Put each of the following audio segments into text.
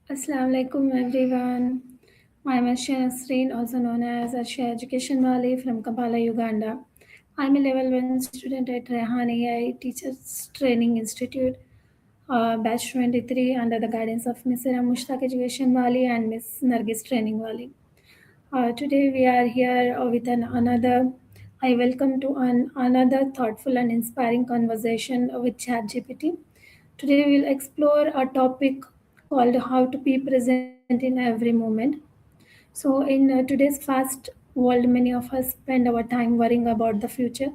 Assalamu alaikum everyone. I'm Arshiya, also known as Arshiya Educationwali from Kampala, Uganda. I'm a level 1 student at Rehan AI Teachers Training Institute, batch 23, under the guidance of Ms. Mushtaq Educationwali and Ms. Nargis Training Wali. Today we are here with another. I welcome to another thoughtful and inspiring conversation with ChatGPT. Today we'll explore a topic called how to be present in every moment. So, in today's fast world, many of us spend our time worrying about the future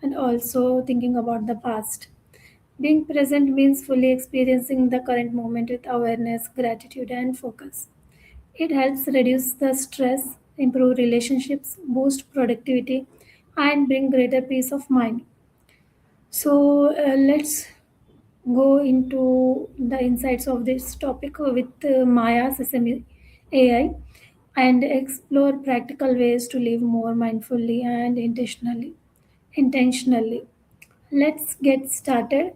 and also thinking about the past. Being present means fully experiencing the current moment with awareness, gratitude, and focus. It helps reduce the stress, improve relationships, boost productivity, and bring greater peace of mind. So, let's go into the insights of this topic with Maya Sesame AI and explore practical ways to live more mindfully and intentionally. Let's get started.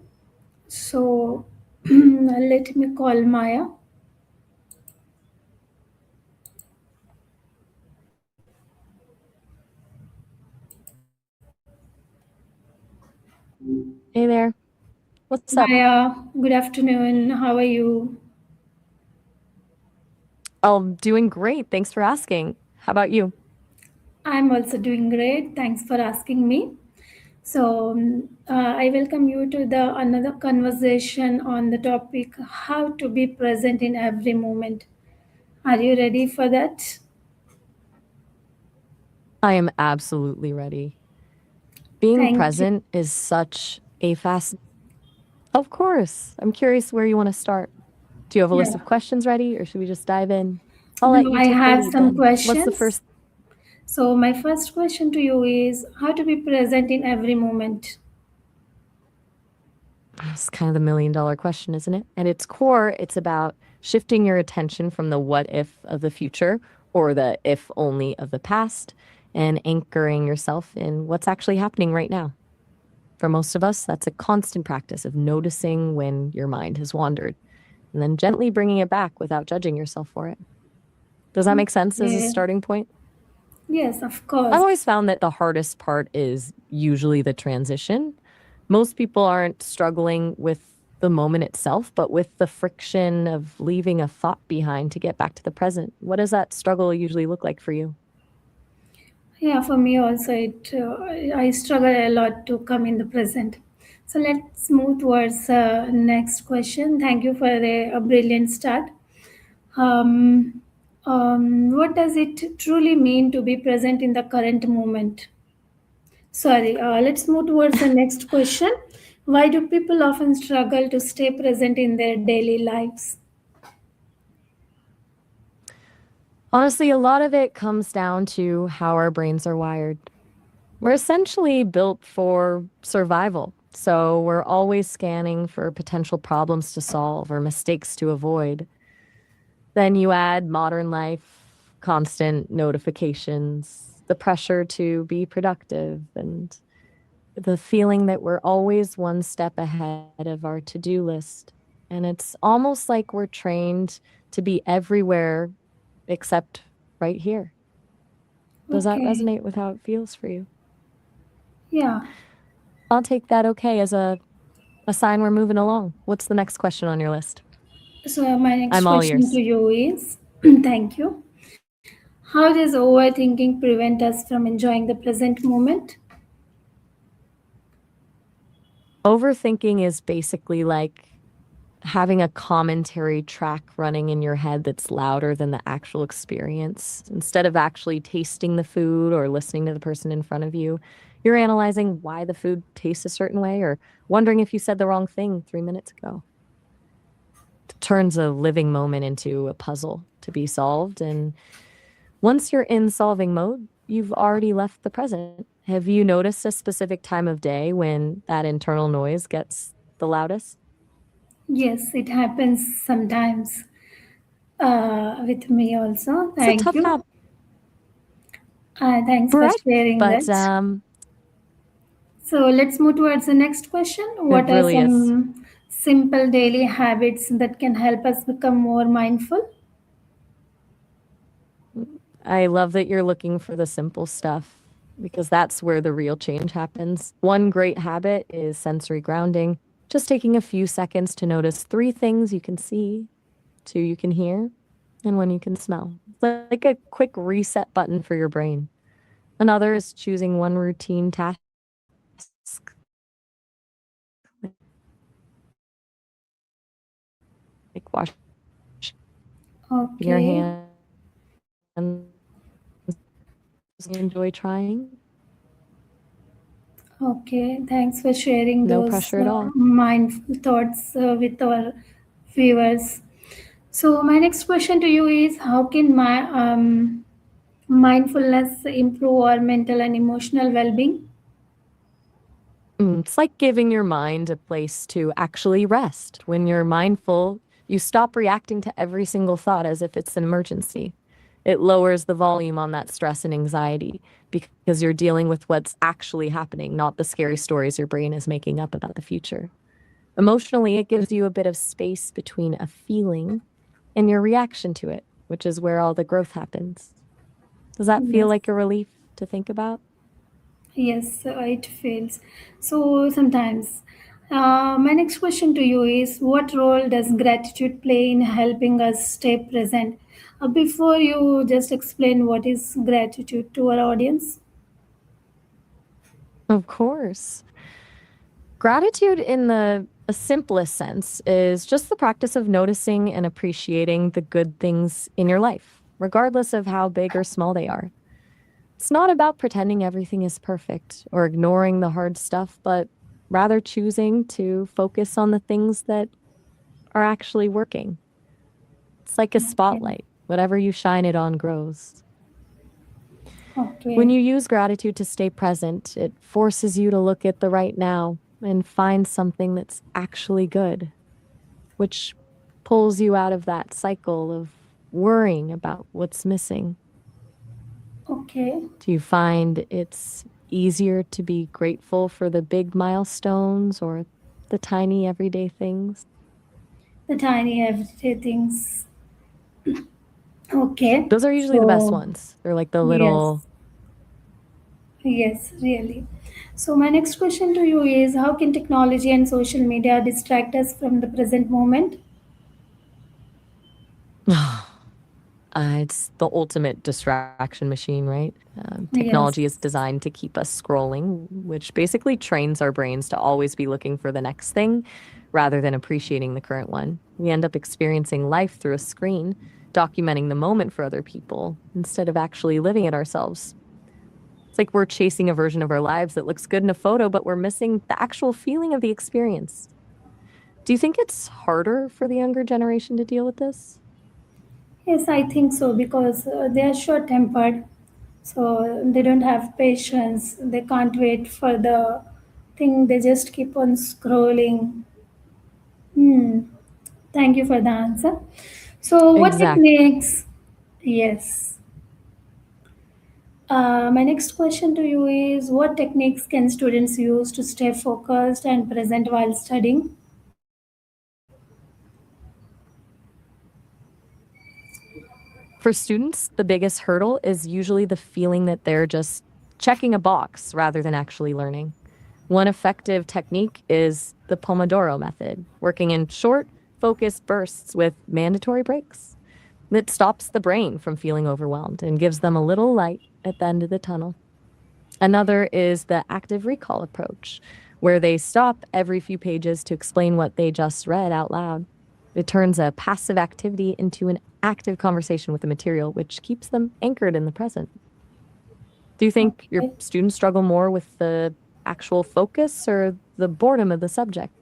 So let me call Maya. Hey there. What's up? Maya, good afternoon. How are you? Oh, doing great. Thanks for asking. How about you? I'm also doing great. Thanks for asking me. So I welcome you to the another conversation on the topic how to be present in every moment. Are you ready for that? I am absolutely ready. Being Thank you. present is such a fast. Of course. I'm curious where you want to start. Do you have a list Yeah. of questions ready or should we just dive in? I'll let Now you I take the have lead some then. What's the questions. first? So my first question to you is how to be present in every moment. It's kind of the $1 million question, isn't it? At its core, it's about shifting your attention from the what if of the future or the if only of the past and anchoring yourself in what's actually happening right now. For most of us, that's a constant practice of noticing when your mind has wandered and then gently bringing it back without judging yourself for it. Does that make sense as a Okay. starting point? Yes, of I've course. always found that the hardest part is usually the transition. Most people aren't struggling with the moment itself, but with the friction of leaving a thought behind to get back to the present. What does that struggle usually look like for you? Yeah, for me also, I struggle a lot to come in the present. So let's move towards next question. Thank you for a brilliant start. Um, what does it truly mean to be present in the current moment? Sorry, let's move towards the next question. Why do people often struggle to stay present in their daily lives? Honestly, a lot of it comes down to how our brains are wired. We're essentially built for survival. So we're always scanning for potential problems to solve or mistakes to avoid. Then you add modern life, constant notifications, the pressure to be productive, and the feeling that we're always one step ahead of our to do list. And it's almost like we're trained to be everywhere except right here. Does that Okay. resonate with how it feels for you? Yeah. I'll take that okay as a sign we're moving along. What's the next question on your list? So my next I'm all question to ears. you is, thank you. How does overthinking prevent us from enjoying the present moment? Overthinking is basically like having a commentary track running in your head that's louder than the actual experience. Instead of actually tasting the food or listening to the person in front of you, you're analyzing why the food tastes a certain way or wondering if you said the wrong thing 3 minutes ago. It turns a living moment into a puzzle to be solved. And once you're in solving mode, you've already left the present. Have you noticed a specific time of day when that internal noise gets the loudest? Yes, it happens sometimes with me also. It's a Thank tough you. habit, Thanks for right? sharing But that. So let's move towards the next question. it What are really is. some simple daily habits that can help us become more mindful? I love that you're looking for the simple stuff because that's where the real change happens. One great habit is sensory grounding, just taking a few seconds to notice three things you can see, two you can hear, and one you can smell. It's like a quick reset button for your brain. Another is choosing one routine task, like washing your Okay. hands, you enjoy trying. Okay, thanks for sharing No those pressure at all. mindful thoughts with our viewers. So, my next question to you is, how can my mindfulness improve our mental and emotional well being? It's like giving your mind a place to actually rest. When you're mindful, you stop reacting to every single thought as if it's an emergency. It lowers the volume on that stress and anxiety because you're dealing with what's actually happening, not the scary stories your brain is making up about the future. Emotionally, it gives you a bit of space between a feeling and your reaction to it, which is where all the growth happens. Does that feel Yes. like a relief to think about? Yes, it feels. So sometimes. My next question to you is, what role does gratitude play in helping us stay present? Before you just explain what is gratitude to our audience. Of course. Gratitude, in the simplest sense, is just the practice of noticing and appreciating the good things in your life, regardless of how big or small they are. It's not about pretending everything is perfect or ignoring the hard stuff, but rather choosing to focus on the things that are actually working. It's like a Okay. spotlight. Whatever you shine it on grows. When Okay. you use gratitude to stay present, it forces you to look at the right now and find something that's actually good, which pulls you out of that cycle of worrying about what's missing. Okay. Do you find it's easier to be grateful for the big milestones or the tiny everyday things? The tiny everyday things. Okay. Those are usually the best So, ones. They're like the little, yes. Yes, really. So, my next question to you is, how can technology and social media distract us from the present moment? it's the ultimate distraction machine, right? Technology is Yes. designed to keep us scrolling, which basically trains our brains to always be looking for the next thing rather than appreciating the current one. We end up experiencing life through a screen, documenting the moment for other people instead of actually living it ourselves. It's like we're chasing a version of our lives that looks good in a photo, but we're missing the actual feeling of the experience. Do you think it's harder for the younger generation to deal with this? Yes, I think so because they are short tempered. So, they don't have patience. They can't wait for the thing. They just keep on scrolling. Hmm. Thank you for the answer. So, what Exactly. techniques? Yes. My next question to you is, what techniques can students use to stay focused and present while studying? For students, the biggest hurdle is usually the feeling that they're just checking a box rather than actually learning. One effective technique is the Pomodoro method, working in short, focused bursts with mandatory breaks. That stops the brain from feeling overwhelmed and gives them a little light at the end of the tunnel. Another is the active recall approach, where they stop every few pages to explain what they just read out loud. It turns a passive activity into an active conversation with the material, which keeps them anchored in the present. Do you think your Okay. students struggle more with the actual focus or the boredom of the subject?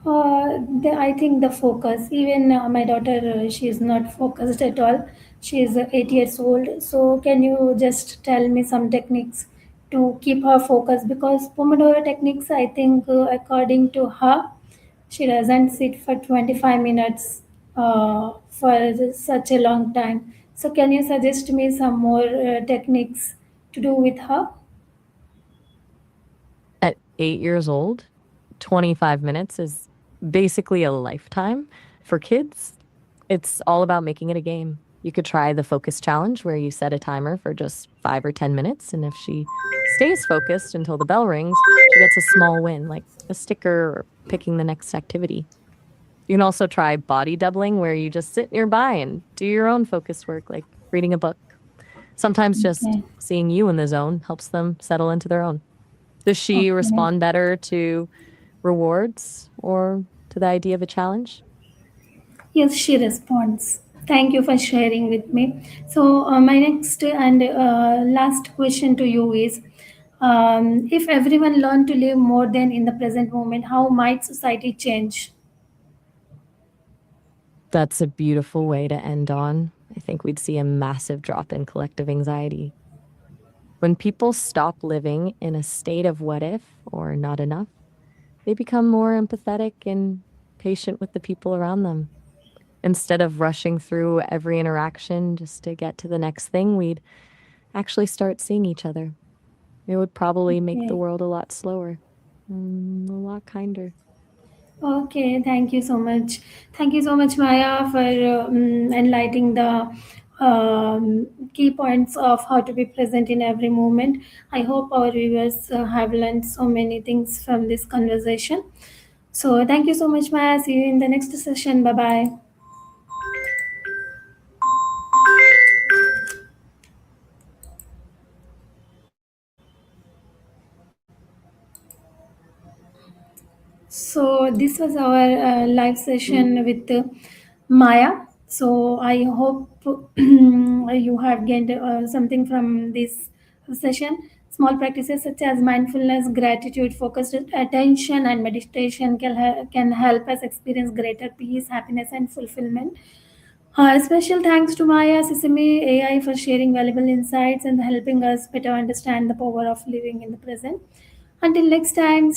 I think the focus, even my daughter, she is not focused at all. She is 8 years old. So, can you just tell me some techniques to keep her focused? Because Pomodoro techniques, I think, according to her, she doesn't sit for 25 minutes for such a long time. So, can you suggest me some more techniques to do with her? At 8 years old, 25 minutes is basically a lifetime. For kids, it's all about making it a game. You could try the focus challenge where you set a timer for just 5 or 10 minutes. And if she stays focused until the bell rings, she gets a small win, like a sticker or picking the next activity. You can also try body doubling where you just sit nearby and do your own focus work, like reading a book. Sometimes just Okay. seeing you in the zone helps them settle into their own. Does she Okay. respond better to rewards or to the idea of a challenge? Yes, she responds. Thank you for sharing with me. So, my next and last question to you is, if everyone learned to live more than in the present moment, how might society change? That's a beautiful way to end on. I think we'd see a massive drop in collective anxiety. When people stop living in a state of what if or not enough, they become more empathetic and patient with the people around them. Instead of rushing through every interaction just to get to the next thing, we'd actually start seeing each other. It would probably make the Okay. world a lot slower, a lot kinder. Okay, thank you so much. Thank you so much, Maya, for enlightening the key points of how to be present in every moment. I hope our viewers have learned so many things from this conversation. So, thank you so much, Maya. See you in the next session. Bye bye. So this was our live session with Maya. So I hope you have gained something from this session. Small practices such as mindfulness, gratitude, focused attention, and meditation can help us experience greater peace, happiness, and fulfillment. Special thanks to Maya Sesame AI for sharing valuable insights and helping us better understand the power of living in the present. Until next time,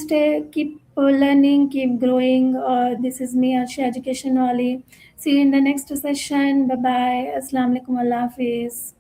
keep learning, keep growing. This is me, Arshiya Educationwali. See you in the next session. Bye bye. Assalamu alaikum. Allah Hafiz.